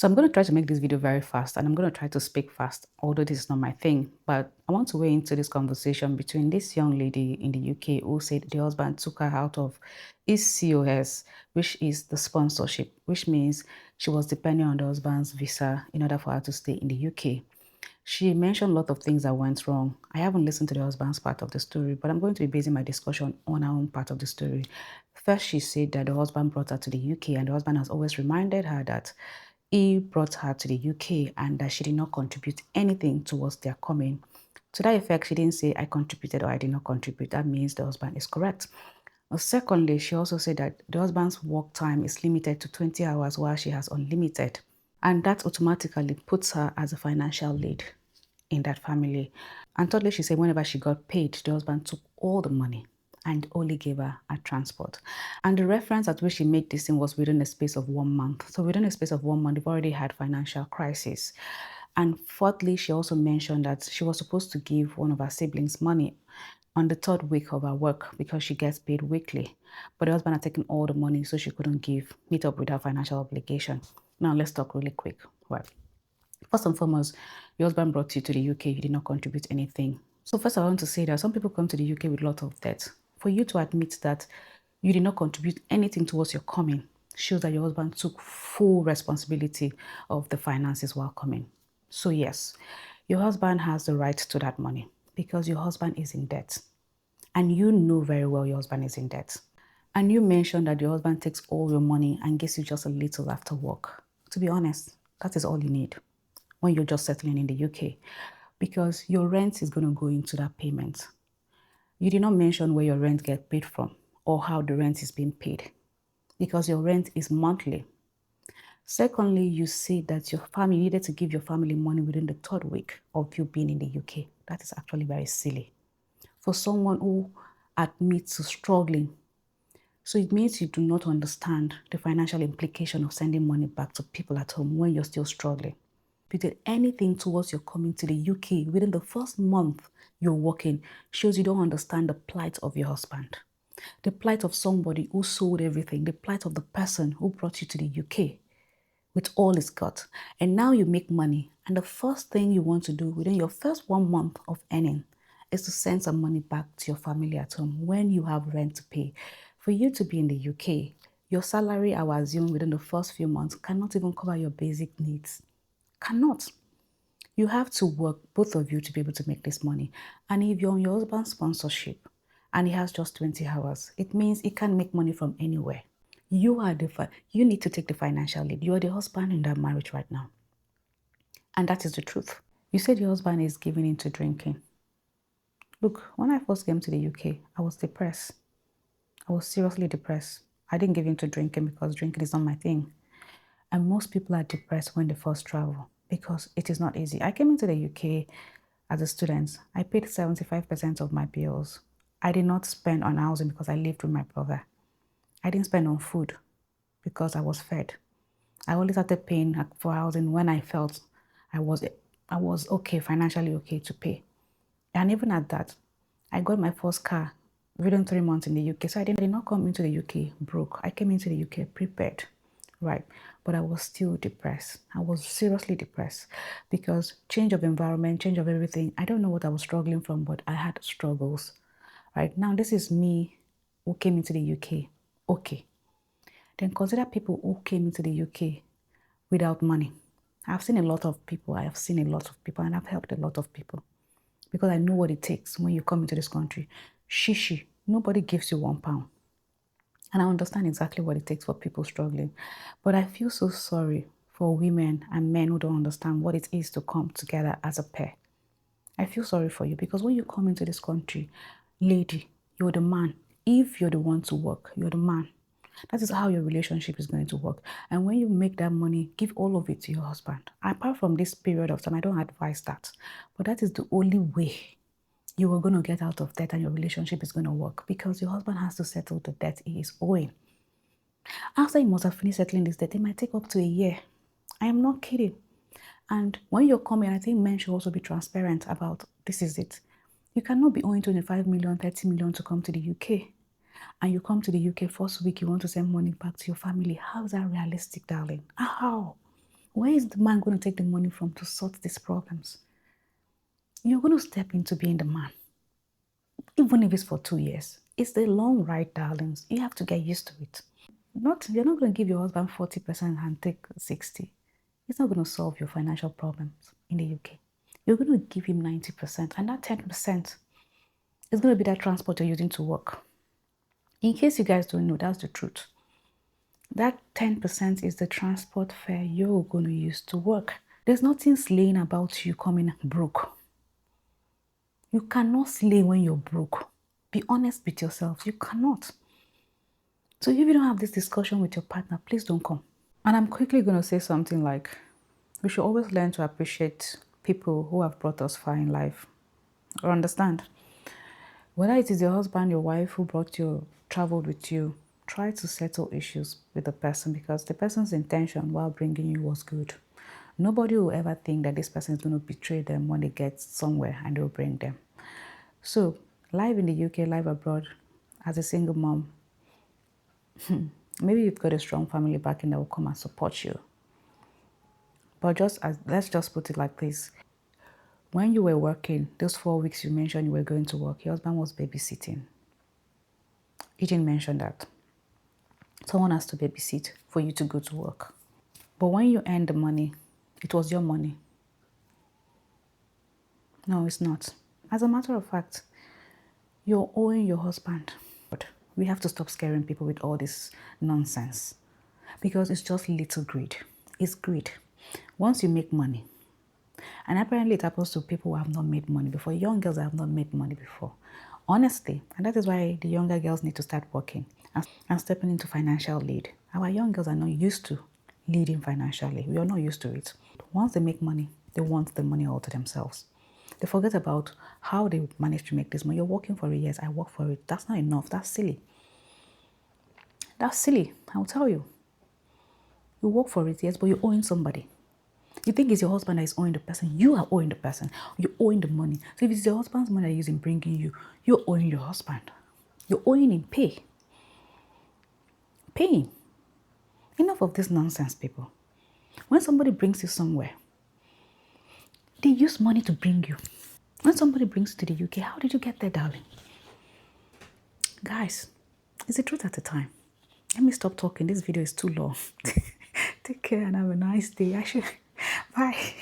So I'm going to try to make this video very fast and I'm going to try to speak fast, although this is not my thing. But I want to weigh into this conversation between this young lady in the UK who said the husband took her out of his COS, which is the sponsorship, which means she was depending on the husband's visa in order for her to stay in the UK. She mentioned a lot of things that went wrong. I haven't listened to the husband's part of the story, but I'm going to be basing my discussion on her own part of the story. First, she said that the husband brought her to the UK and the husband has always reminded her that he brought her to the UK and that she did not contribute anything towards their coming. To that effect, she didn't say I contributed or I did not contribute. That means the husband is correct. Secondly, she also said that the husband's work time is limited to 20 hours while she has unlimited. And that automatically puts her as a financial lead in that family. And thirdly, she said whenever she got paid, the husband took all the money and only gave her a transport. And the reference at which she made this thing was within the space of 1 month. So within the space of 1 month, they've already had financial crisis. And fourthly, she also mentioned that she was supposed to give one of her siblings money on the third week of her work because she gets paid weekly. But the husband had taken all the money, so she couldn't meet up with her financial obligation. Now let's talk really quick. Well, first and foremost, your husband brought you to the UK, you did not contribute anything. So first I want to say that some people come to the UK with a lot of debt. For you to admit that you did not contribute anything towards your coming shows that your husband took full responsibility of the finances while coming. So yes, your husband has the right to that money because your husband is in debt. And you know very well your husband is in debt. And you mentioned that your husband takes all your money and gives you just a little after work. To be honest, that is all you need when you're just settling in the UK because your rent is going to go into that payment. You did not mention where your rent gets paid from or how the rent is being paid because your rent is monthly. Secondly, you said that your family needed to give your family money within the third week of you being in the UK. That is actually very silly for someone who admits to struggling. So it means you do not understand the financial implication of sending money back to people at home when you're still struggling. If you did anything towards your coming to the UK within the first month you're working, shows you don't understand the plight of your husband, the plight of somebody who sold everything, the plight of the person who brought you to the UK with all he's got. And now you make money, and the first thing you want to do within your first 1 month of earning is to send some money back to your family at home when you have rent to pay. For you to be in the UK, your salary, I will assume, within the first few months cannot even cover your basic needs. Cannot. You have to work, both of you, to be able to make this money. And if you're on your husband's sponsorship and he has just 20 hours, it means he can't make money from anywhere. You need to take the financial lead. You are the husband in that marriage right now. And that is the truth. You said your husband is giving into drinking. Look, when I first came to the UK, I was depressed. I was seriously depressed. I didn't give in to drinking because drinking is not my thing. And most people are depressed when they first travel because it is not easy. I came into the UK as a student. I paid 75% of my bills. I did not spend on housing because I lived with my brother. I didn't spend on food because I was fed. I only started paying for housing when I felt I was okay, financially okay to pay. And even at that, I got my first car within 3 months in the UK. So I did not come into the UK broke. I came into the UK prepared, right? But I was still depressed. I was seriously depressed because change of environment, change of everything. I don't know what I was struggling from, but I had struggles, right? Now, this is me who came into the UK. Okay. Then consider people who came into the UK without money. I've seen a lot of people. I have seen a lot of people and I've helped a lot of people because I know what it takes when you come into this country. Shishi, nobody gives you £1. And I understand exactly what it takes for people struggling. But I feel so sorry for women and men who don't understand what it is to come together as a pair. I feel sorry for you because when you come into this country, lady, you're the man. If you're the one to work, you're the man. That is how your relationship is going to work. And when you make that money, give all of it to your husband. Apart from this period of time, I don't advise that. But that is the only way you are going to get out of debt and your relationship is going to work because your husband has to settle the debt he is owing. After he must have finished settling this debt, it might take up to a year. I am not kidding. And when you're coming, I think men should also be transparent about this is it. You cannot be owing 25 million, 30 million to come to the UK. And you come to the UK first week, you want to send money back to your family. How is that realistic, darling? How? Where is the man going to take the money from to sort these problems? You're going to step into being the man, even if it's for 2 years. It's the long ride, darlings. You have to get used to it. You're not going to give your husband 40% and take 60. It's not going to solve your financial problems in the UK. You're going to give him 90%, and that 10% is going to be that transport you're using to work. In case you guys don't know, that's the truth. That 10% is the transport fare you're going to use to work. There's nothing slaying about you coming broke. You cannot slay when you're broke. Be honest with yourself. You cannot. So if you don't have this discussion with your partner, please don't come. And I'm quickly going to say something like, we should always learn to appreciate people who have brought us far in life. Or understand. Whether it is your husband, your wife who brought you, traveled with you, try to settle issues with the person because the person's intention while bringing you was good. Nobody will ever think that this person is going to betray them when they get somewhere and they'll bring them. So, live in the UK, live abroad, as a single mom, maybe you've got a strong family backing that will come and support you. But let's just put it like this. When you were working, those 4 weeks you mentioned you were going to work, your husband was babysitting. He didn't mention that. Someone has to babysit for you to go to work. But when you earn the money, it was your money. No, it's not. As a matter of fact, you're owing your husband. But we have to stop scaring people with all this nonsense because it's just little greed. It's greed. Once you make money, and apparently it happens to people who have not made money before, young girls that have not made money before. Honestly, and that is why the younger girls need to start working and stepping into financial lead. Our young girls are not used to leading financially. We are not used to it. Once they make money, they want the money all to themselves. They forget about how they managed to make this money. You're working for it, yes, I work for it. That's not enough. That's silly. That's silly, I'll tell you. You work for it, yes, but you're owing somebody. You think it's your husband that is owing the person. You are owing the person. You're owing the money. So if it's your husband's money that he's bringing you, you're owing your husband. You're owing him pay. Paying. Enough of this nonsense, people. When somebody brings you somewhere, they use money to bring you. When somebody brings you to the UK, how did you get there, darling? Guys, it's the truth at the time. Let me stop talking. This video is too long. Take care and have a nice day. Bye.